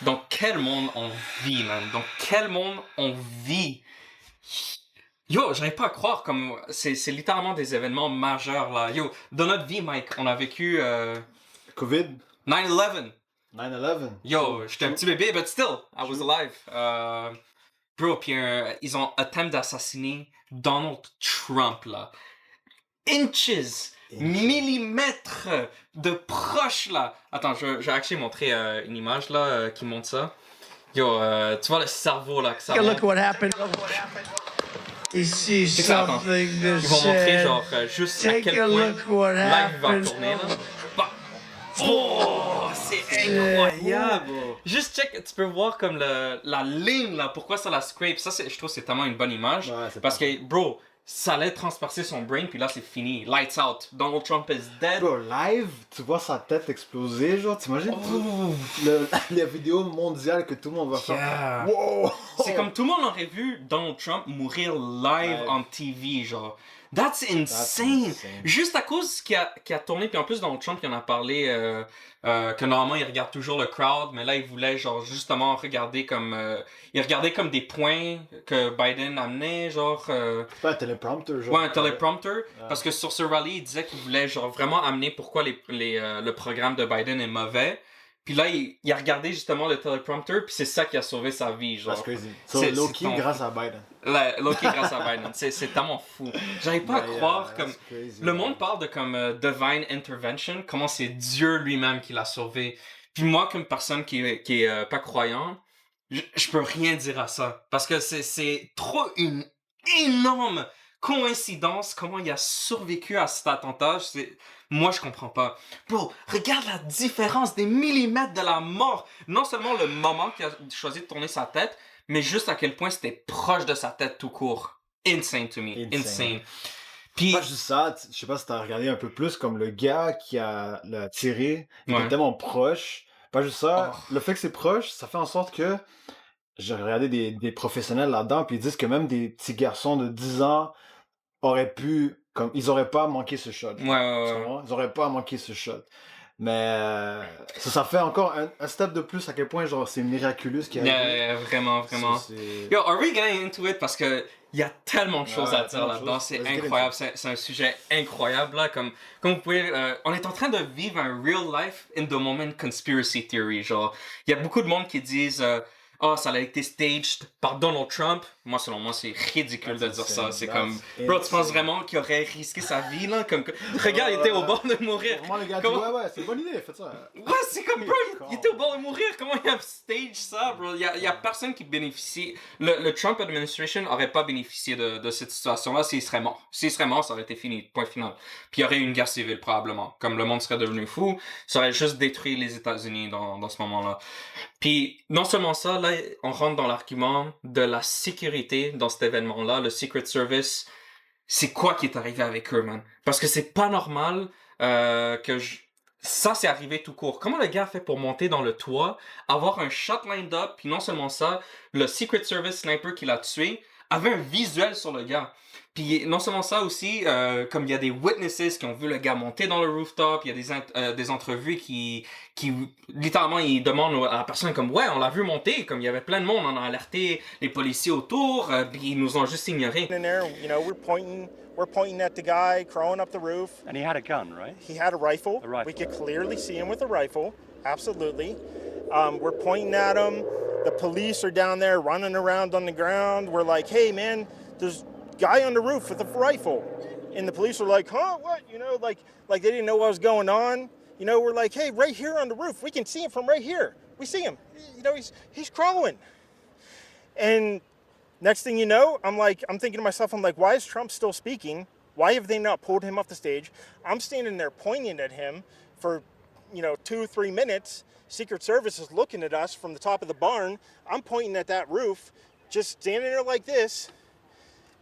dans quel monde on vit, man? Dans quel monde on vit? Yo, j'arrive pas à croire comme c'est littéralement des événements majeurs là. Yo, dans notre vie, Mike, on a vécu COVID, 9/11. 9/11. Yo, j'étais un petit bébé, but still, I was alive. Bro, puis ils ont attempt d'assassiner Donald Trump là. Inches, millimètres de proche là. Attends, je vais actually montrer une image là qui montre ça. Yo, tu vois le cerveau là que ça monte. Look what happened. You see C'est ça, attends. something Ils that vont montrer said, genre juste à take quel a point look what live va happened. tourner là. Bah. Oh, c'est incroyable. Juste check, tu peux voir comme la ligne là, pourquoi ça la scrape. Ça, je trouve que c'est tellement une bonne image. Ouais, c'est parce que, bro, ça allait transpercer son brain, puis là c'est fini. Lights out. Donald Trump is dead. Bro, live, tu vois sa tête exploser, genre, t'imagines la vidéo mondiale que tout le monde va Yeah. faire. Wow! C'est comme tout le monde aurait vu Donald Trump mourir live on TV, genre. That's insane. Juste à cause qu'il a tourné, puis en plus Donald Trump il en a parlé que normalement il regarde toujours le crowd, mais là il voulait genre justement regarder comme il regardait comme des points que Biden amenait, genre C'est pas un téléprompter, genre. ouais, un téléprompter, parce que sur ce rallye il disait qu'il voulait genre vraiment amener pourquoi le programme de Biden est mauvais. Puis là, il a regardé justement le téléprompter, puis c'est ça qui a sauvé sa vie, genre. That's crazy. So, C'est low-key, ton- grâce à Biden. Loki grâce à Biden, c'est tellement fou. J'arrive pas à croire comme le monde parle de comme divine intervention, comment c'est Dieu lui-même qui l'a sauvé. Puis moi comme personne qui est pas croyant, je peux rien dire à ça parce que c'est trop une énorme coïncidence comment il a survécu à cet attentat. Moi, je comprends pas. Bro, regarde la différence des millimètres de la mort. Non seulement le moment qu'il a choisi de tourner sa tête, mais juste à quel point c'était proche de sa tête tout court. Insane to me. Insane. Puis, Pas juste ça, je sais pas si t'as regardé un peu plus, comme le gars qui l'a tiré, il Ouais. était tellement proche. Pas juste ça, le fait que c'est proche, ça fait en sorte que j'ai regardé des professionnels là-dedans, puis ils disent que même des petits garçons de 10 ans auraient pu, comme, ils auraient pas manqué ce shot. ouais. Ils auraient pas manqué ce shot. Mais ça fait encore un step de plus à quel point genre c'est miraculeux ce qui arrive. Yeah, vraiment. Yo, are we getting into it? Parce que il y a tellement de choses à dire là-dedans, c'est incroyable, c'est un sujet incroyable là, comme vous pouvez, on est en train de vivre un real life in the moment conspiracy theory, genre, il y a beaucoup de monde qui disent ça a été staged par Donald Trump. Moi, selon moi, c'est ridicule de dire ça. C'est comme, bro, tu penses vraiment qu'il aurait risqué sa vie, là? Comme, regarde, il était au bord de mourir. Moi, le gars dit, ouais, c'est une bonne idée, faites ça. Ouais, c'est comme, bro, il était au bord de mourir. Comment il a stage ça, bro? Il y a personne qui bénéficie. Le Trump administration aurait pas bénéficié de cette situation-là s'il serait mort. S'il serait mort, ça aurait été fini, point final. Puis il y aurait eu une guerre civile, probablement. Comme le monde serait devenu fou, ça aurait juste détruit les États-Unis dans ce moment-là. Puis, non seulement ça, là, on rentre dans l'argument de la sécurité dans cet événement-là, le Secret Service. C'est quoi qui est arrivé avec eux, man? Parce que c'est pas normal ça, c'est arrivé tout court. Comment le gars a fait pour monter dans le toit, avoir un shot lined up, puis non seulement ça, le Secret Service sniper qui l'a tué avait un visuel sur le gars. Puis non seulement ça aussi, comme il y a des witnesses qui ont vu le gars monter dans le rooftop, il y a des entrevues qui littéralement ils demandent à la personne comme ouais on l'a vu monter, comme il y avait plein de monde, on a alerté les policiers autour, puis ils nous ont juste ignorés. In there, you know, we're pointing at the guy crawling up the roof. And he had a gun, right? He had a rifle. A rifle. We could clearly see him with a rifle. Absolutely. We're pointing at him. The police are down there running around on the ground. We're like, hey man, there's guy on the roof with a rifle. And the police are like, huh, what? You know, like they didn't know what was going on. You know, we're like, hey, right here on the roof. We can see him from right here. We see him. You know, he's crawling. And next thing you know, I'm thinking to myself, why is Trump still speaking? Why have they not pulled him off the stage? I'm standing there pointing at him for, 2-3 minutes. Secret Service is looking at us from the top of the barn. I'm pointing at that roof, just standing there like this.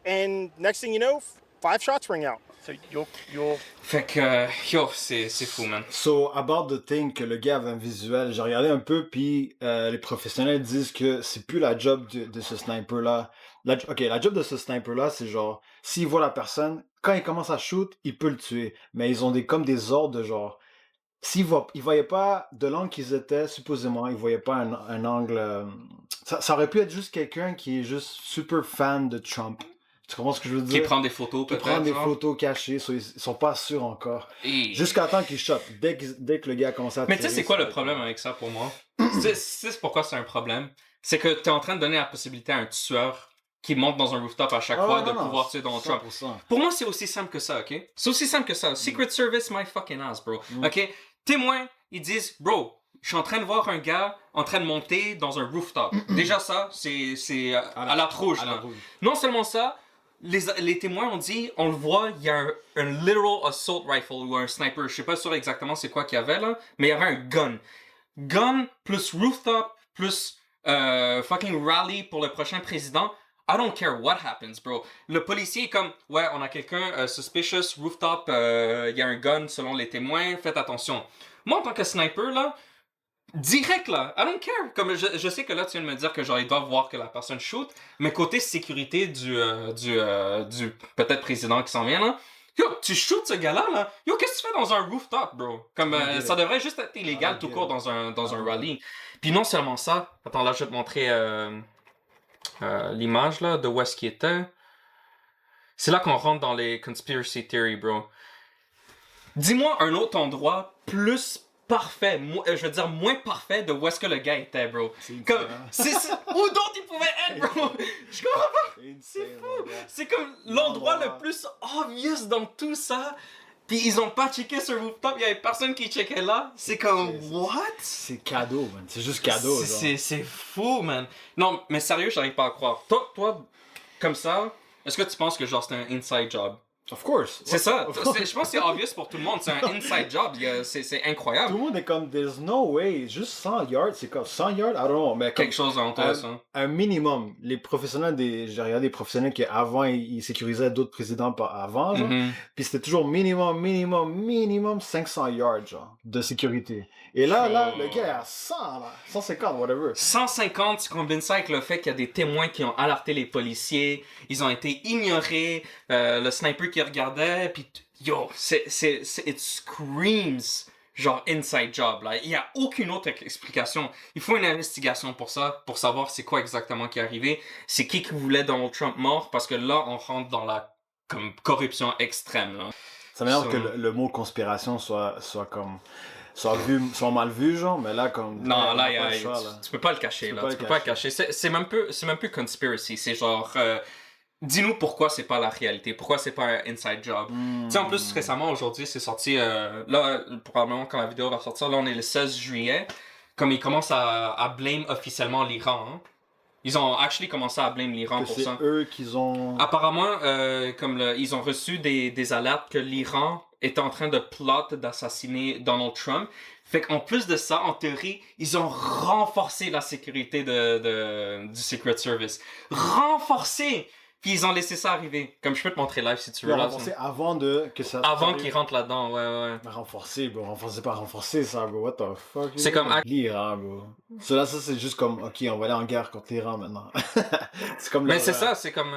And next thing you know, 5 shots ring out. So you're... Fait que, c'est fou, man. So, about the thing que le gars avait un visuel, j'ai regardé un peu, puis les professionnels disent que c'est plus la job de ce sniper-là. La job de ce sniper-là, c'est genre, s'il voit la personne, quand il commence à shoot, il peut le tuer. Mais ils ont comme des ordres de genre, ils voyaient pas de l'angle qu'ils étaient, supposément, ils voyaient pas un angle... ça aurait pu être juste quelqu'un qui est juste super fan de Trump. Tu comprends ce que je veux dire? Qui prend des photos, Qui peut-être. prend des genre. photos cachées, ils sont pas sûrs encore. Et- Jusqu'à temps qu'ils shot. Dès que le gars a commencé à Mais tirer... tu sais, c'est quoi ça le va problème avec ça pour moi? C'est pourquoi c'est un problème. C'est que t'es en train de donner la possibilité à un tueur qui monte dans un rooftop à chaque fois de pouvoir tuer Donald Trump. 100%. Pour moi, c'est aussi simple que ça, ok? C'est aussi simple que ça. Secret Service, my fucking ass, bro. Ok? Témoins, ils disent, bro, je suis en train de voir un gars en train de monter dans un rooftop. Déjà ça, c'est alerte rouge, À la là. rouge. Non seulement ça, les témoins ont dit, on le voit, il y a un literal assault rifle ou un sniper. Je sais pas sûr exactement c'est quoi qu'il y avait là, mais il y avait un gun. Gun plus rooftop plus fucking rally pour le prochain président. I don't care what happens, bro. Le policier est comme, ouais, on a quelqu'un suspicious, rooftop, il y a un gun selon les témoins, faites attention. Moi, en tant que sniper, là, direct, là, I don't care. Comme je sais que là, tu viens de me dire que genre, ils doivent voir que la personne shoot, mais côté sécurité du peut-être président qui s'en vient, là, yo, tu shoots ce gars-là, là, yo, qu'est-ce que tu fais dans un rooftop, bro? Comme, ça devrait juste être illégal tout court dans un rallye. Puis non seulement ça, attends, là, je vais te montrer l'image, là, de où est-ce qu'il était. C'est là qu'on rentre dans les conspiracy theory, bro. Dis-moi un autre endroit plus parfait, je veux dire moins parfait de où est-ce que le gars était, bro. Comme, c'est où d'autre il pouvait être, bro? Je comprends pas. C'est fou. C'est comme l'endroit le plus obvious dans tout ça. Puis ils ont pas checké sur rooftop, il y avait personne qui checkait là. C'est comme, what? C'est cadeau, man. C'est juste cadeau. C'est fou, man. Non, mais sérieux, j'arrive pas à croire. Toi, comme ça, est-ce que tu penses que genre c'est un inside job? Of course. C'est ça. Je pense que c'est obvious pour tout le monde. C'est un inside job. C'est incroyable. Tout le monde est comme, there's no way. Juste 100 yards, c'est comme 100 yards, I don't know. Mais comme, Quelque chose en toi, ça. un minimum. Les professionnels, j'ai regardé des professionnels qui avant, ils sécurisaient d'autres présidents avant, genre. Puis c'était toujours minimum 500 yards, genre, de sécurité. Et là, le gars est à 100, là. 150, whatever. 150, tu combines ça avec le fait qu'il y a des témoins qui ont alerté les policiers, ils ont été ignorés, le sniper qui regardait, puis yo, it screams genre inside job, là. Il y a aucune autre explication. Il faut une investigation pour ça, pour savoir c'est quoi exactement qui est arrivé, c'est qui voulait Donald Trump mort, parce que là, on rentre dans la comme corruption extrême, là. Ça m'énerve que le mot conspiration soit mal vu, genre, mais là, comme... Non, là, tu peux pas le cacher, là. Tu peux pas le cacher. C'est même plus conspiracy. C'est genre, dis-nous pourquoi c'est pas la réalité. Pourquoi c'est pas un inside job. Tu sais, en plus, récemment, aujourd'hui, c'est sorti, là, probablement quand la vidéo va sortir, là, on est le 16 juillet. Comme ils commencent à blame officiellement l'Iran, hein. Ils ont actually commencé à blame l'Iran pour ça. C'est eux qui ont... Apparemment, ils ont reçu des alertes que l'Iran était en train de plot d'assassiner Donald Trump. Fait qu'en plus de ça, en théorie, ils ont renforcé la sécurité du Secret Service. Renforcé! Puis ils ont laissé ça arriver. Comme je peux te montrer live si tu veux. Là, renforcé avant que ça... Avant qu'ils rentrent là-dedans, ouais. Renforcé, bro. Renforcé, pas renforcé, ça, bro. What the fuck? C'est comme... l'Iran, bro. Ça, c'est juste comme, ok, on va aller en guerre contre l'Iran maintenant. C'est comme Mais c'est ça, c'est comme...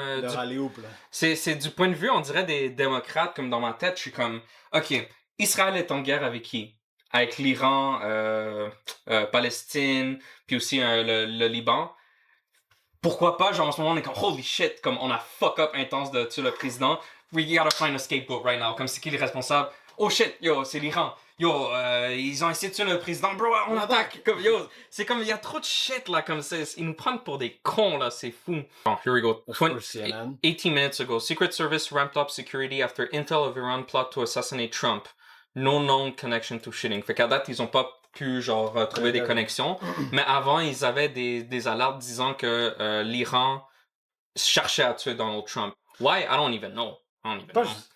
C'est du point de vue, on dirait, des démocrates, comme dans ma tête, je suis comme, ok, Israël est en guerre avec qui? Avec l'Iran, Palestine, puis aussi le Liban. Pourquoi pas, genre en ce moment on est comme holy shit, comme on a fuck up intense de tuer le président. We gotta find a scapegoat right now. Comme c'est qui les responsables? Oh shit, yo, c'est l'Iran. Yo, ils ont essayé de tuer le président, bro, on attaque. Comme yo, c'est comme il y a trop de shit là, comme ça. Ils nous prennent pour des cons là, c'est fou. Oh, here we go. 18 minutes ago, Secret Service ramped up security after intel of Iran plot to assassinate Trump. No known connection to shooting. Fait qu'à date, ils ont pas pu genre trouver des connexions, mais avant ils avaient des alertes disant que l'Iran cherchait à tuer Donald Trump. Why? I don't even know.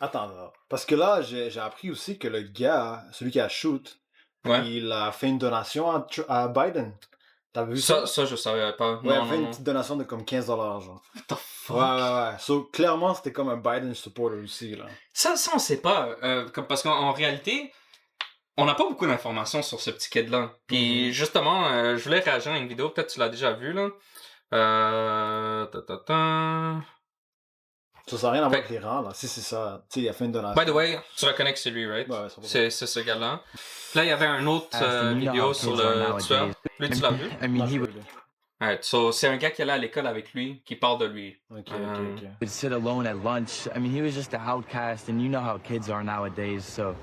Attends, parce que là j'ai appris aussi que le gars, celui qui a shoot, il a fait une donation à Biden. T'as vu ça? Ça je savais pas. Ouais, il a fait une petite donation de comme $15 genre. What the fuck? Ouais. So clairement c'était comme un Biden supporter aussi là. Ça on sait pas, parce qu'en réalité on n'a pas beaucoup d'informations sur ce petit kid-là. Puis justement, je voulais réagir à une vidéo, peut-être tu l'as déjà vue, là. Ça n'a rien à voir avec l'Iran, là. Si c'est ça, tu sais, il a fait une donation. By the way, tu reconnais que c'est lui, right? Ouais, c'est ce gars-là. Là, il y avait un autre vidéo sur le tueur. Lui, tu l'as vu? I mean, he would Alright, so c'est un gars qui allait à l'école avec lui, qui parle de lui. Ok. sit alone at lunch. I mean, he was just an outcast, and you know how kids are nowadays, so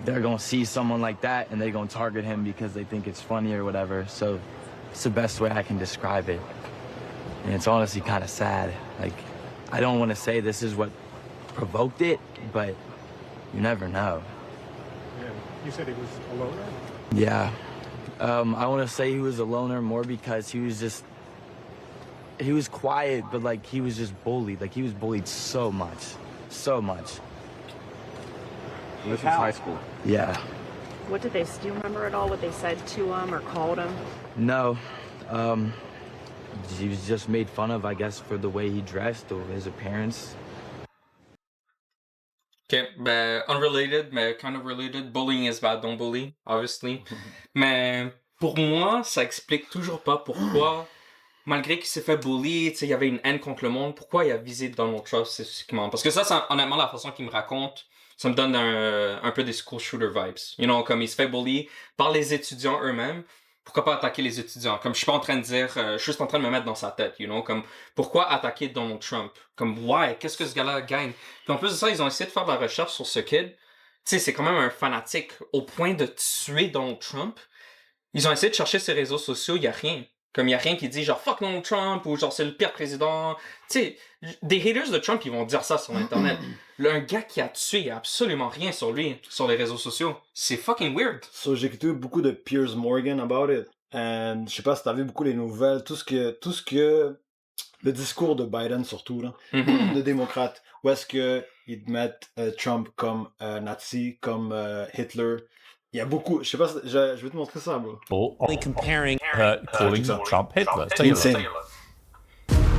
they're gonna see someone like that, and they're gonna target him because they think it's funny or whatever. So it's the best way I can describe it. And it's honestly kind of sad. Like, I don't want to say this is what provoked it, but you never know. Yeah. You said he was a loner? Yeah. I want to say he was a loner more because he was quiet, but like he was just bullied. Like he was bullied so much. This was high school. Yeah. What did they, do you remember at all what they said to him or called him? No. He was just made fun of, I guess, for the way he dressed or his appearance. Ok, ben, unrelated, mais kind of related. Bullying is bad, don't bully, obviously. Mais pour moi, ça explique toujours pas pourquoi, malgré qu'il s'est fait bully, tu sais, il y avait une haine contre le monde, pourquoi il a visé Donald Trump spécifiquement. Parce que ça, honnêtement, la façon qu'il me raconte, ça me donne un peu des school shooter vibes. You know, comme il se fait bully par les étudiants eux-mêmes. Pourquoi pas attaquer les étudiants? Comme je suis pas en train de dire, je suis juste en train de me mettre dans sa tête, you know? Comme, pourquoi attaquer Donald Trump? Comme, why? Qu'est-ce que ce gars-là gagne? Puis en plus de ça, ils ont essayé de faire de la recherche sur ce kid. Tu sais, c'est quand même un fanatique au point de tuer Donald Trump. Ils ont essayé de chercher ses réseaux sociaux, il y a rien. Comme il y a rien qui dit genre fuck Donald Trump ou genre c'est le pire président. Tu sais, des haters de Trump, ils vont dire ça sur Internet. Un gars qui a tué, il y a absolument rien sur lui, sur les réseaux sociaux. C'est fucking weird. So, j'ai écouté beaucoup de Piers Morgan about it. And je sais pas si t'as vu beaucoup les nouvelles, tout ce que le discours de Biden surtout, là, de démocrates, où est-ce que ils mettent Trump comme nazi, comme Hitler. Il y a beaucoup, je sais pas, je vais te montrer ça, bro. Comparing calling Trump Hitler. Take a look. Insane.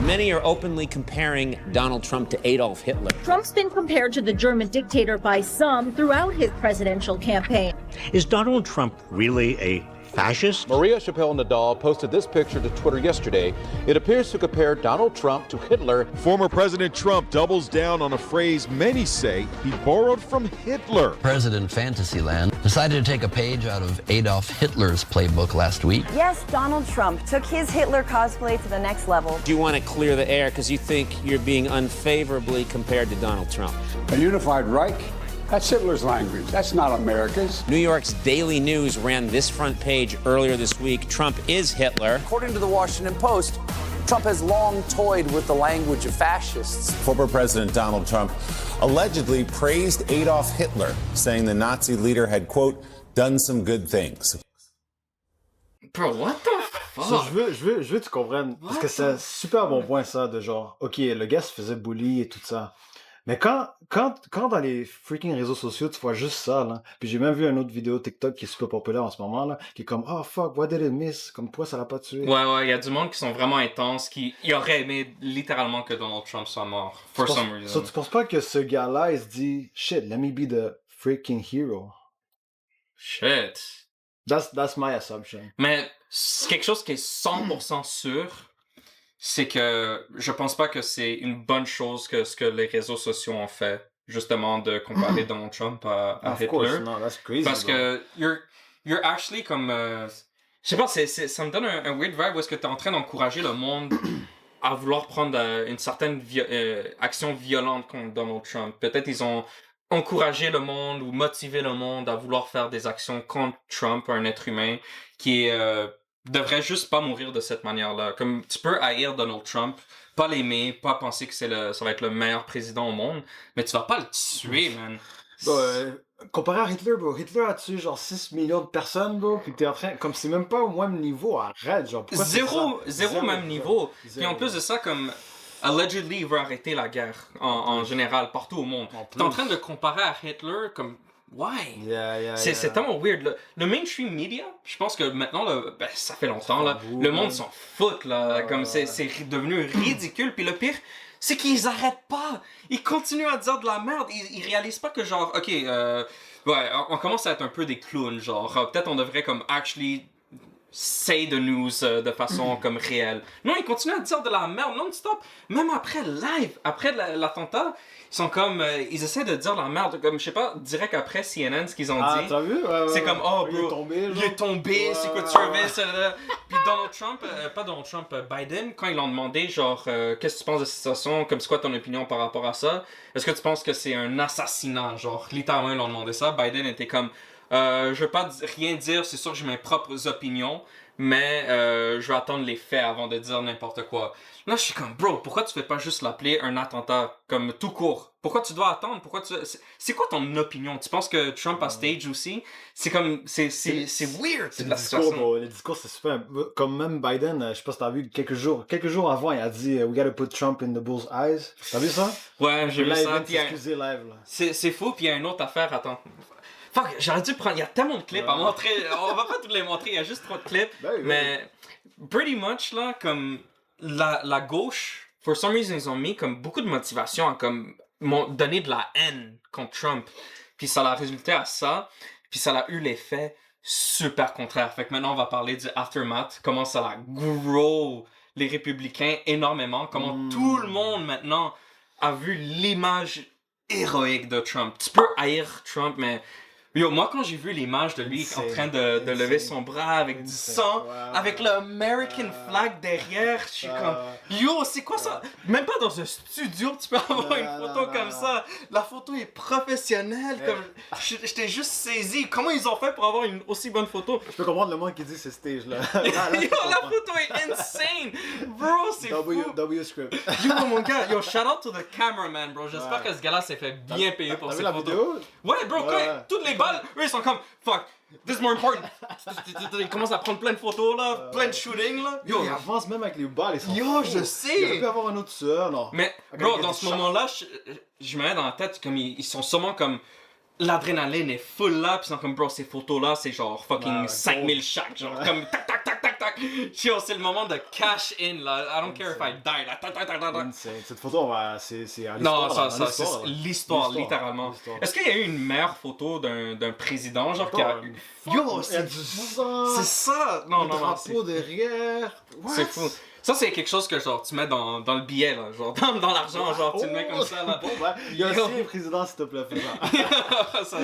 Many are openly comparing Donald Trump to Adolf Hitler. Trump's been compared to the German dictator by some throughout his presidential campaign. Is Donald Trump really a fascist? Maria Chappelle-Nadal posted this picture to Twitter yesterday. It appears to compare Donald Trump to Hitler. Former President Trump doubles down on a phrase many say he borrowed from Hitler. President Fantasyland decided to take a page out of Adolf Hitler's playbook last week. Yes, Donald Trump took his Hitler cosplay to the next level. Do you want to clear the air because you think you're being unfavorably compared to Donald Trump? A unified Reich? That's Hitler's language. That's not America's. New York's Daily News ran this front page earlier this week. Trump is Hitler. According to the Washington Post, Trump has long toyed with the language of fascists. Former President Donald Trump allegedly praised Adolf Hitler, saying the Nazi leader had, quote, done some good things. Bro, what the fuck? So, je veux que tu comprennes, parce que c'est un super bon point ça, de genre, ok, le gars se faisait bully et tout ça. Mais quand dans les freaking réseaux sociaux, tu vois juste ça, là. Puis j'ai même vu une autre vidéo TikTok qui est super populaire en ce moment, là, qui est comme, oh fuck, what did it miss? Comme, pourquoi ça l'a pas tué? Ouais, il y a du monde qui sont vraiment intenses, qui auraient aimé littéralement que Donald Trump soit mort. For some reason. So, tu penses pas que ce gars-là, il se dit, shit, let me be the freaking hero? Shit. That's my assumption. Mais c'est quelque chose qui est 100% sûr, c'est que je pense pas que c'est une bonne chose que ce que les réseaux sociaux ont fait, justement, de comparer Donald Trump à Hitler. Course, no, that's crazy, parce que you're actually comme... je sais pas, ça me donne un weird vibe où est-ce que t'es en train d'encourager le monde à vouloir prendre une certaine action violente contre Donald Trump. Peut-être ils ont encouragé le monde ou motivé le monde à vouloir faire des actions contre Trump, un être humain qui devrait juste pas mourir de cette manière-là. Comme tu peux haïr Donald Trump, pas l'aimer, pas penser que ça va être le meilleur président au monde, mais tu vas pas le tuer, man. Comparé à Hitler, bro, Hitler a tué genre 6 millions de personnes, bro, puis t'es en train, comme c'est même pas au même niveau, arrête, genre, pourquoi zéro même niveau. Puis en plus de ça, comme, allegedly, il veut arrêter la guerre, en général, partout au monde. T'es en train de comparer à Hitler, comme, why? C'est tellement weird. Le mainstream media, je pense que maintenant, ça fait longtemps, là, le monde s'en fout, là, comme c'est devenu ridicule, puis le pire, c'est qu'ils arrêtent pas. Ils continuent à dire de la merde. Ils réalisent pas que genre, ok, ouais, on commence à être un peu des clowns, genre, peut-être on devrait comme actually say the news de façon comme réelle. Non, ils continuent à dire de la merde non-stop. Même après l'attentat, ils sont comme, ils essaient de dire la merde, comme, je sais pas, direct après CNN, ce qu'ils ont dit. T'as vu? C'est comme, oh, bro, il est tombé, Secret Service. Puis Donald Trump, pas Donald Trump, Biden, quand ils l'ont demandé, genre, qu'est-ce que tu penses de cette situation, comme c'est quoi ton opinion par rapport à ça? Est-ce que tu penses que c'est un assassinat? Genre, littéralement, ils l'ont demandé ça. Biden était comme, je veux pas rien dire, c'est sûr que j'ai mes propres opinions, mais je vais attendre les faits avant de dire n'importe quoi. Là, je suis comme, bro, pourquoi tu fais pas juste l'appeler un attentat, comme tout court? Pourquoi tu dois attendre? C'est quoi ton opinion? Tu penses que Trump a stage aussi? C'est comme, c'est weird. C'est le discours, bro. Le discours, c'est super. Comme même Biden, je sais pas si t'as vu, quelques jours avant, il a dit We gotta put Trump in the bull's eyes. T'as vu ça? Ouais, j'ai vu ça. Excusez live, là. C'est fou, puis il y a une autre affaire, attends. Fuck, j'aurais dû prendre. Il y a tellement de clips à montrer. On va pas tous les montrer, il y a juste trop de clips. Mais, pretty much, là, comme la gauche, for some reason, ils ont mis comme beaucoup de motivation à comme donner de la haine contre Trump. Puis ça a résulté à ça. Puis ça a eu l'effet super contraire. Fait que maintenant, on va parler du aftermath. Comment ça a grow les républicains énormément. Comment tout le monde maintenant a vu l'image héroïque de Trump. Tu peux haïr Trump, mais yo, moi quand j'ai vu l'image de lui en train de lever son bras avec du sang, avec l'American flag derrière, je suis comme yo, c'est quoi ça? Même pas dans un studio tu peux avoir une photo comme ça. La photo est professionnelle, comme j'étais juste saisi. Comment ils ont fait pour avoir une aussi bonne photo? Je peux comprendre le monde qui dit c'est stage là. Yo, la photo est insane, bro, c'est fou. Script. Yo mon gars, yo, shout out to the cameraman, bro. J'espère que ce gars-là s'est fait bien payer pour cette photo. Ouais, bro, toutes les balles, eux ils sont comme fuck, this is more important. Ils commencent à prendre plein de photos là, plein de shooting là. Yo, ils avancent même avec les balles, ils sont yo, je sais. Il aurait pu avoir un autre tueur, non. Mais bro, dans ce moment-là, je me mets dans la tête comme ils sont sûrement comme l'adrénaline est full là, pis ils sont comme bro, ces photos là, c'est genre fucking 5000 chaque, genre comme tac tac tac tac tac. Yo, c'est le moment de cash in là. I don't care if I die là. Tac tac tac tac. Cette photo, c'est à l'histoire. Non, ça c'est l'histoire, littéralement. Est-ce qu'il y a eu une meilleure photo d'un président, genre qui a eu. Yo, c'est du sang. C'est ça. Non, drapeau derrière. C'est fou. Ça, c'est quelque chose que genre tu mets dans le billet, là, genre dans l'argent, genre tu le mets comme ça. Là. Bon, ben, il y a aussi le président, s'il te plaît, fais ça.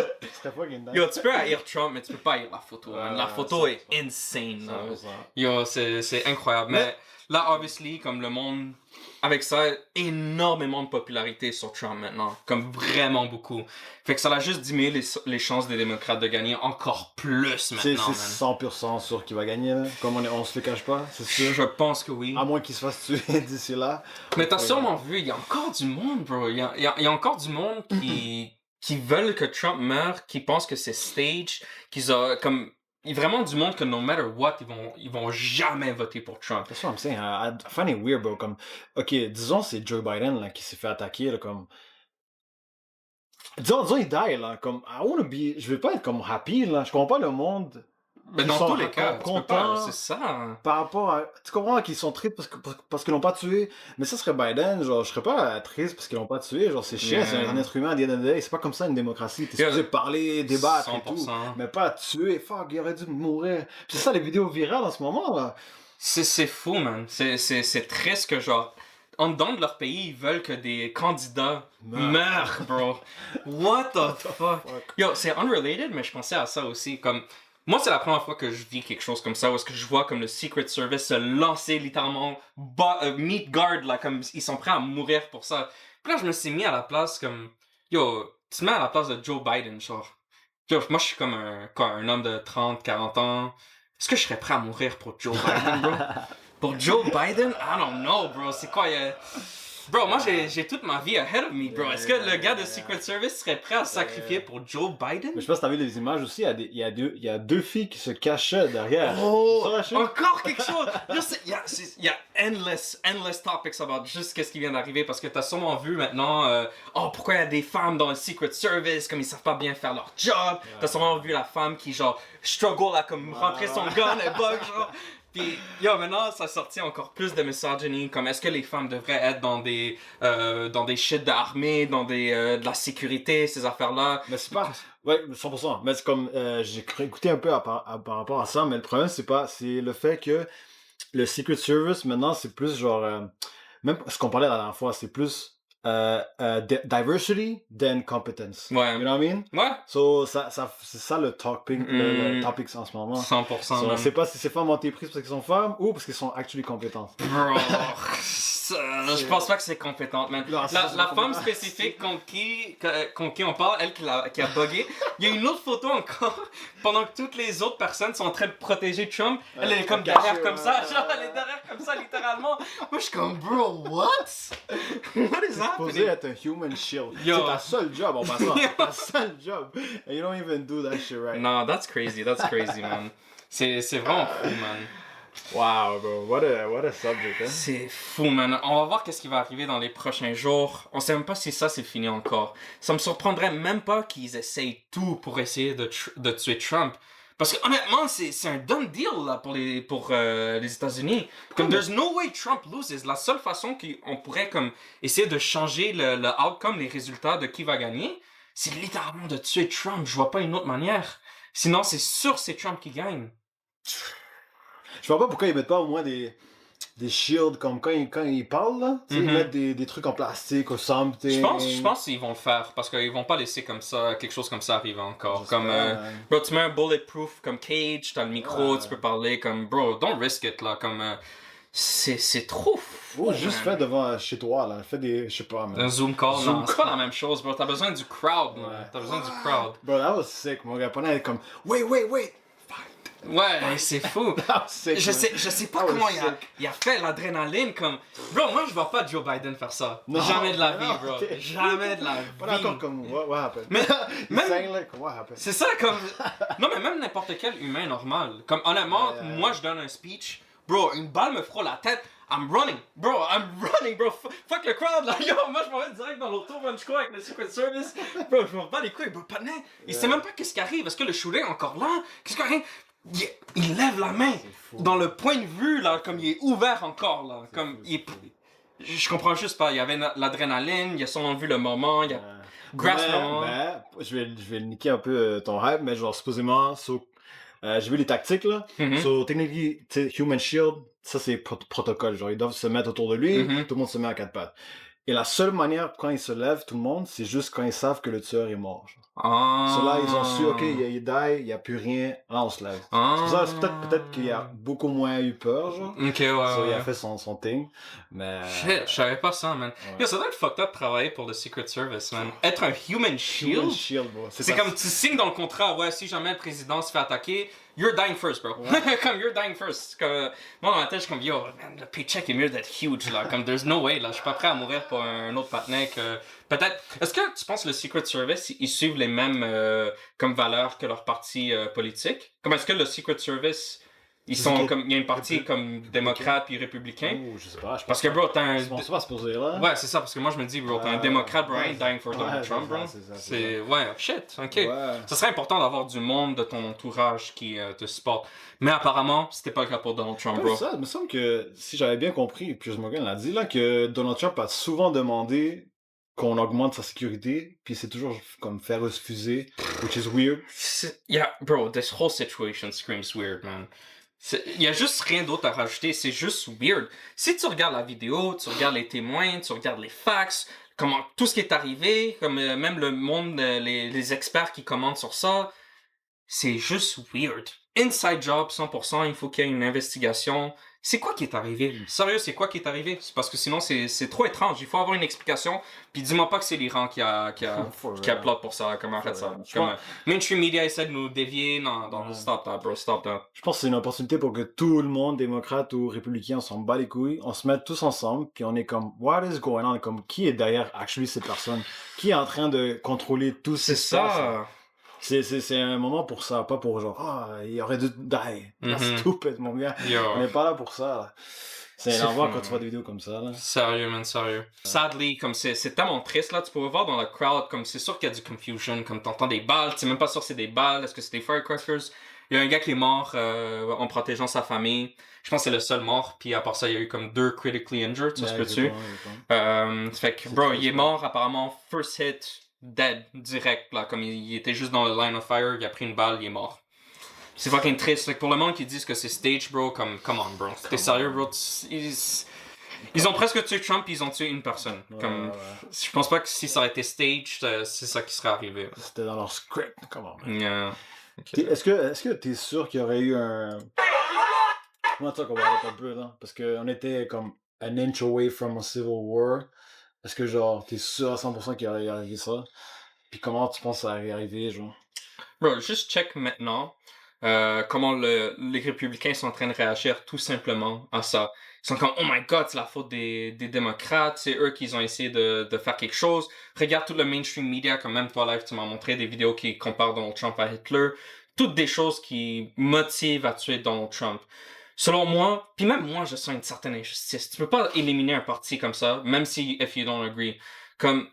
Yo, tu peux haïr Trump, mais tu peux pas haïr la photo. La photo est insane. Yo, c'est incroyable. Mais là, obviously, comme le monde, avec ça, énormément de popularité sur Trump maintenant. Comme vraiment beaucoup. Fait que ça a juste diminué les chances des démocrates de gagner encore plus maintenant. C'est 100% sûr qu'il va gagner, là. Comme on se le cache pas, c'est sûr. Je pense que oui. À moins qu'il se fasse tuer d'ici là. Mais t'as sûrement vu, il y a encore du monde, bro. Il y a encore du monde qui veulent que Trump meure, qui pensent que c'est stage, qu'ils ont comme... Il y a vraiment du monde que no matter what, ils vont jamais voter pour Trump. C'est ça, I'm saying. I find it weird, bro. Comme, ok, disons c'est Joe Biden là, qui s'est fait attaquer, là, comme... Disons il die, là, comme... Je vais pas être comme happy, là. Je comprends pas le monde... Mais dans tous les cas, c'est ça. Par rapport à... Tu comprends qu'ils sont tristes parce qu'ils l'ont pas tué. Mais ça serait Biden, genre, je serais pas triste parce qu'ils l'ont pas tué. Genre, c'est chiant, c'est un être humain à the end of the day. C'est pas comme ça une démocratie. T'es supposé parler, débattre 100%. Et tout. Mais pas tuer. Fuck, il aurait dû mourir. Puis c'est ça les vidéos virales en ce moment, là. C'est fou, man. C'est triste que, genre... En dedans de leur pays, ils veulent que des candidats meurent, bro. What the fuck? Yo, c'est unrelated, mais je pensais à ça aussi. Comme... Moi, c'est la première fois que je vis quelque chose comme ça, où est-ce que je vois comme le Secret Service se lancer littéralement meet guard, là, comme ils sont prêts à mourir pour ça. Puis là, je me suis mis à la place comme... Yo, tu te mets à la place de Joe Biden, genre. Yo, moi, je suis comme un homme de 30, 40 ans. Est-ce que je serais prêt à mourir pour Joe Biden, bro? Pour Joe Biden? I don't know, bro. C'est quoi, Bro, moi, j'ai toute ma vie ahead of me, bro. Est-ce que le gars de Secret Service serait prêt à se sacrifier pour Joe Biden? Mais je sais pas si t'as vu les images aussi, il y a deux filles qui se cachaient derrière. Oh! Encore quelque chose! Il y a endless topics about juste qu'est-ce qui vient d'arriver, parce que t'as sûrement vu maintenant, pourquoi il y a des femmes dans le Secret Service, comme ils savent pas bien faire leur job. T'as sûrement vu la femme qui, genre, struggle à comme rentrer son gun et bug, genre. Puis, maintenant, ça sortit encore plus de misogynie, comme est-ce que les femmes devraient être dans des shit d'armée, dans de la sécurité, ces affaires-là. Mais c'est pas... Ouais, 100%. Mais c'est comme... j'ai écouté un peu par rapport à ça, mais le problème, c'est le fait que le Secret Service, maintenant, c'est plus genre... même ce qu'on parlait la dernière fois, c'est plus... diversity than competence. Ouais. You know what I mean? Ouais. So, c'est ça le topic en ce moment. 100%. So, on sait pas si ces femmes ont été prises parce qu'elles sont femmes ou parce qu'elles sont actually compétentes. Bro, je pense pas que c'est compétente, man. La femme spécifique contre qui on parle, elle qui a bugué, il y a une autre photo encore, pendant que toutes les autres personnes sont en train de protéger Trump, elle est comme derrière comme ça, genre elle est derrière comme ça littéralement. Moi je suis comme, bro, what? What is happening? Supposé être un human shield. C'est ta seule job en passant. Ta seule job. And you don't even do that shit right. No, that's crazy, man. C'est vraiment fou, man. Wow, bro. What a subject, hein? C'est fou, man. On va voir qu'est-ce qui va arriver dans les prochains jours. On sait même pas si ça, c'est fini encore. Ça me surprendrait même pas qu'ils essayent tout pour essayer de tuer Trump. Parce que honnêtement, c'est un done deal là, pour les États-Unis. Comme there's no way Trump loses. La seule façon qu'on pourrait comme essayer de changer le outcome, les résultats de qui va gagner, c'est littéralement de tuer Trump. Je vois pas une autre manière. Sinon, c'est sûr c'est Trump qui gagne. Je vois pas pourquoi ils mettent pas au moins des shields comme quand ils parlent là. Ils mettent des trucs en plastique ou something. Je pense qu'ils vont le faire parce qu'ils vont pas laisser comme ça quelque chose comme ça arriver encore. Comme bro, tu mets un bulletproof comme cage, t'as le micro, tu peux parler comme bro, don't risk it là comme c'est trop fou. Ou juste fait devant chez toi là, fais des je sais pas. Un Zoom call, non, c'est pas la même chose, bro. T'as besoin du crowd, là. T'as besoin du crowd. Bro, that was sick. Mon japonais est comme wait. Ouais, c'est fou. Je sais pas comment il a fait l'adrénaline comme... Bro, moi je vois pas Joe Biden faire ça. Jamais de la vie, bro. Okay. Jamais de la vie. Pas encore comme what happened. What happened? C'est ça comme... Non mais même n'importe quel humain normal. Comme honnêtement, moi je donne un speech. Bro, une balle me frôle la tête. I'm running, bro. Fuck le crowd, là. Yo, moi, je m'en vais direct dans l'auto, man. Je crois avec le Secret Service. Bro, je m'en bats les couilles, bro. Pas de nez. Il sait même pas qu'est-ce qui arrive. Est-ce que le shooter est encore là? Qu'est-ce qui arrive? Il lève la main. Dans le point de vue, là, comme il est ouvert encore, là. Comme je comprends juste pas. Il y avait l'adrénaline, il a sûrement vu le moment, il a grasp le moment. Je vais niquer un peu ton hype, mais genre, supposément, j'ai vu les tactiques, là. So, technically, Human Shield, ça, c'est protocole. Genre, ils doivent se mettre autour de lui, tout le monde se met à quatre pattes. Et la seule manière, quand ils se lèvent, tout le monde, c'est juste quand ils savent que le tueur est mort. So là, ils ont su, ok, il die, il n'y a plus rien, là, on se lève. C'est peut-être qu'il y a beaucoup moins eu peur, genre. Ok, ouais. So, il a fait son thing, mais... Shit, je savais pas ça, man. Ouais. Yo, ça doit être fucked up de travailler pour le Secret Service, man. Être un Human Shield? Human Shield, bro. C'est comme, tu signes dans le contrat, ouais, si jamais le président se fait attaquer, you're dying first, bro. Ouais. Comme, you're dying first. Comme, moi, dans ma tête, je suis comme, yo, man, le paycheck est mieux d'être huge, là. Comme, there's no way, là. Je suis pas prêt à mourir pour un autre partenaire que... Peut-être... Est-ce que tu penses que le Secret Service, ils suivent les mêmes comme valeurs que leur parti politique? Comme, est-ce que le Secret Service... Ils sont comme, il y a une partie comme démocrate puis républicain. Je sais pas. Parce que bro, t'as un. Je pense pas se poser là. Ouais, c'est ça, parce que moi je me dis, bro, t'as un démocrate, bro, ain't dying for Donald Trump, bro. C'est. Ouais, shit, ok. Ouais. Ça serait important d'avoir du monde de ton entourage qui te supporte. Mais apparemment, c'était pas le cas pour Donald Trump, bro. Ça, il me semble que, si j'avais bien compris, et Piers Morgan l'a dit là, que Donald Trump a souvent demandé qu'on augmente sa sécurité, puis c'est toujours comme faire refuser, which is weird. Yeah, bro, this whole situation screams weird, man. Il y a juste rien d'autre à rajouter, c'est juste weird. Si tu regardes la vidéo, tu regardes les témoins, tu regardes les facts, comment tout ce qui est arrivé, comme même le monde, les experts qui commentent sur ça, c'est juste weird. Inside job, 100%, il faut qu'il y ait une investigation. C'est quoi qui est arrivé? Sérieux, c'est quoi qui est arrivé? C'est parce que sinon, c'est trop étrange. Il faut avoir une explication. Puis dis-moi pas que c'est l'Iran qui a plot pour ça. Comment arrête ça? Comme, mainstream media essaie de nous dévier. Non, stop that, bro. Stop that. Je pense que c'est une opportunité pour que tout le monde, démocrate ou républicain, on s'en bat les couilles. On se mette tous ensemble. Puis on est comme, what is going on? Comme, qui est derrière, actually, ces personnes? Qui est en train de contrôler tout ces ça? C'est un moment pour ça, pas pour genre, il aurait dû die. C'est stupide, mon gars. On n'est pas là pour ça, là. C'est énervant quand tu vois des vidéos comme ça, là. Sérieux, man, sérieux. Sadly, comme c'est tellement triste, là, tu peux voir dans la crowd, comme c'est sûr qu'il y a du confusion, comme t'entends des balles, tu sais même pas sûr c'est des balles, est-ce que c'est des firecrackers? Il Il y a un gars qui est mort en protégeant sa famille. Je pense que c'est le seul mort. Puis à part ça, il y a eu comme 2 critically injured, ça se peut-tu? Fait que, bro, il est mort apparemment, first hit, dead, direct. Là, comme il était juste dans le line of fire, il a pris une balle, il est mort. C'est fucking triste. Fait que pour le monde qui disent que c'est stage, bro, comme, come on, bro. T'es sérieux, bro? Ils ont presque tué Trump, ils ont tué une personne. Comme, je pense pas que si ça aurait été stage, c'est ça qui serait arrivé. C'était dans leur script, comment? Okay. Est-ce que t'es sûr qu'il y aurait eu un... Comment ça qu'on va arrêter un peu, là? Parce qu'on était comme an inch away from a civil war. Est-ce que, genre, t'es sûr à 100% qu'il aurait arrivé ça? Puis comment tu penses que ça aurait arrivé, genre? Bro, juste check maintenant comment les républicains sont en train de réagir tout simplement à ça. Ils sont comme, oh my god, c'est la faute des démocrates, c'est eux qui ont essayé de faire quelque chose. Regarde tout le mainstream media, comme même toi, Live, tu m'as montré des vidéos qui comparent Donald Trump à Hitler. Toutes des choses qui motivent à tuer Donald Trump. Selon moi, puis même moi, je sens une certaine injustice. Tu peux pas éliminer un parti comme ça, même si, if you don't agree. Comme,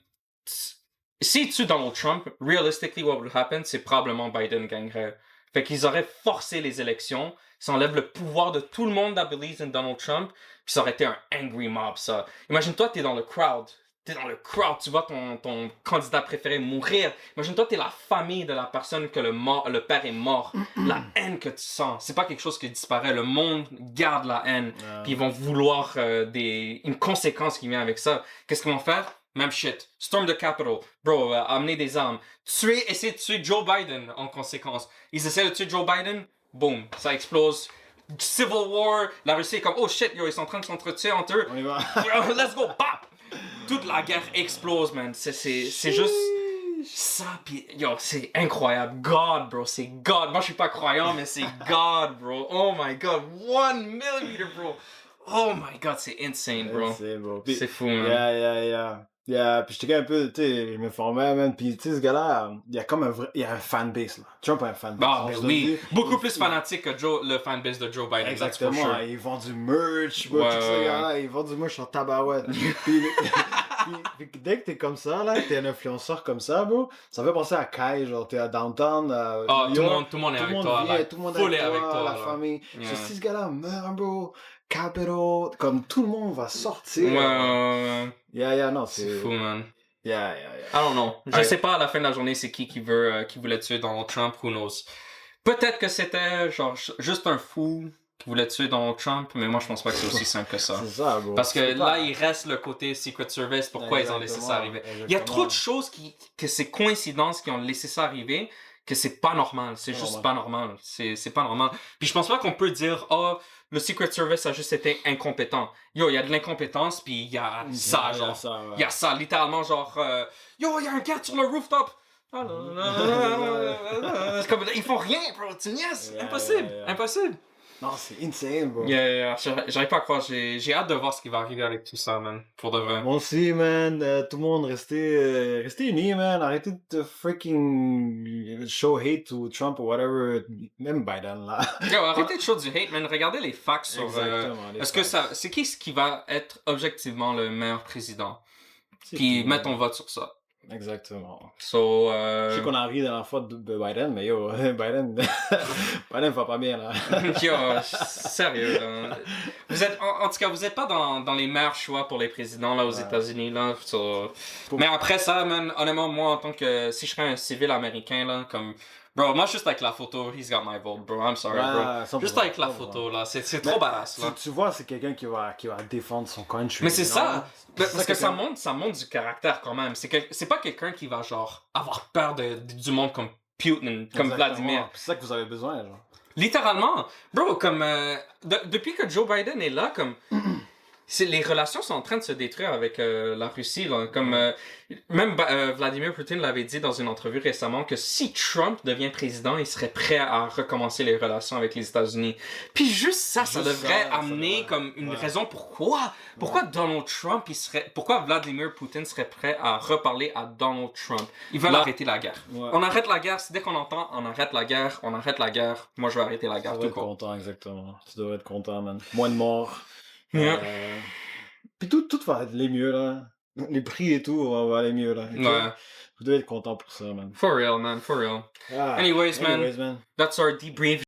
si tu tues Donald Trump, realistically, what would happen, c'est probablement Biden gagnerait. Fait qu'ils auraient forcé les élections, ça enlève le pouvoir de tout le monde that believes in Donald Trump, puis ça aurait été un angry mob, ça. Imagine-toi, t'es dans le crowd, tu vois ton candidat préféré mourir. Imagine-toi, t'es la famille de la personne que le père est mort. La haine que tu sens, c'est pas quelque chose qui disparaît. Le monde garde la haine, puis ils vont vouloir une conséquence qui vient avec ça. Qu'est-ce qu'ils vont faire? Même shit. Storm the Capitol. Bro, amener des armes. Essayer de tuer Joe Biden en conséquence. Ils essaient de tuer Joe Biden. Boom. Ça explose. Civil War. La Russie est comme, oh shit, yo, ils sont en train de s'entretuer entre eux. On y va. Let's go. Bap! Toute la guerre explose, man. C'est juste ça. Pis, yo, c'est incroyable. God, bro. C'est God. Moi, je suis pas croyant, mais c'est God, bro. Oh my God. 1 millimeter, bro. Oh my God, c'est insane, bro. C'est fou, man. Yeah, puis j'étais un peu, tu sais, je me formais, man, puis tu sais, ce gars-là, il y a comme il y a un fanbase, là. Trump a un fanbase. Ah, oui, beaucoup plus fanatique que le fanbase de Joe Biden. Exactement, sure. Ils vendent du merch, bro, tout ça, gars-là, ils vendent du merch en tabarouette. puis dès que t'es comme ça, là, t'es un influenceur comme ça, bro, ça fait penser à Kai, genre, t'es à Downtown, tout le monde est avec toi, là. Tout le monde est avec toi, la famille. Si ce gars-là meurt, bro, Capitol, comme tout le monde va sortir. Non, c'est fou, man. I don't know. Je sais pas à la fin de la journée c'est qui voulait tuer Donald Trump, who knows. Peut-être que c'était genre juste un fou qui voulait tuer Donald Trump, mais moi je pense pas que c'est aussi simple que ça. C'est ça, bro. Parce que là, il reste le côté Secret Service, pourquoi ils ont laissé ça arriver. Il y a trop de choses que c'est coïncidences qui ont laissé ça arriver, que c'est pas normal. C'est juste pas normal. C'est pas normal. Puis je pense pas qu'on peut dire, le Secret Service a juste été incompétent. Yo, il y a de l'incompétence, puis il y a ça, genre. Il y a ça, littéralement, genre, yo, il y a un gars sur le rooftop. C'est comme, ils font rien, bro. Tu niaises. Impossible. Non, c'est insane, bro. J'arrive pas à croire. J'ai hate de voir ce qui va arriver avec tout ça, man. Pour de vrai. Moi aussi, man. Tout le monde, restez unis, man. Arrêtez de freaking show hate to Trump ou whatever. Même Biden, là. Yo, arrêtez de show du hate, man. Regardez les facts sur... Est-ce que c'est qui va être objectivement le meilleur président? Puis mettons vote sur ça. Exactement. Je sais qu'on a ri la dernière fois de Biden, mais yo, Biden va pas bien, là. Yo, sérieux, là. En tout cas, vous êtes pas dans les meilleurs choix pour les présidents, là, aux États-Unis, là. Mais après ça, man, honnêtement, moi, en tant que... Si je serais un civil américain, là, comme... Bro, moi, juste avec la photo, he's got my vote, bro. I'm sorry, bro. Juste avec la photo, là, c'est trop badass, là. Tu vois, c'est quelqu'un qui va défendre son country. Mais c'est ça! Parce que ça montre du caractère, quand même. C'est pas quelqu'un qui va, genre, avoir peur du monde comme Putin, comme Vladimir. C'est ça que vous avez besoin, genre. Littéralement! Bro, comme... depuis que Joe Biden est là, comme... les relations sont en train de se détruire avec la Russie. Là. Comme, même Vladimir Poutine l'avait dit dans une entrevue récemment que si Trump devient président, il serait prêt à recommencer les relations avec les États-Unis. Puis juste ça devrait amener comme une raison pourquoi Donald Trump, pourquoi Vladimir Poutine serait prêt à reparler à Donald Trump. Ils veulent arrêter la guerre. Ouais. On arrête la guerre. Dès qu'on entend on arrête la guerre. Moi, je vais arrêter la guerre. Tu dois être content, exactement. Tu dois être content, man. Moins de morts. Puis tout va aller mieux, là. Les prix et tout va aller mieux, là. Vous devez être content pour ça, man. For real, man. For real. Anyways, man. That's our debrief.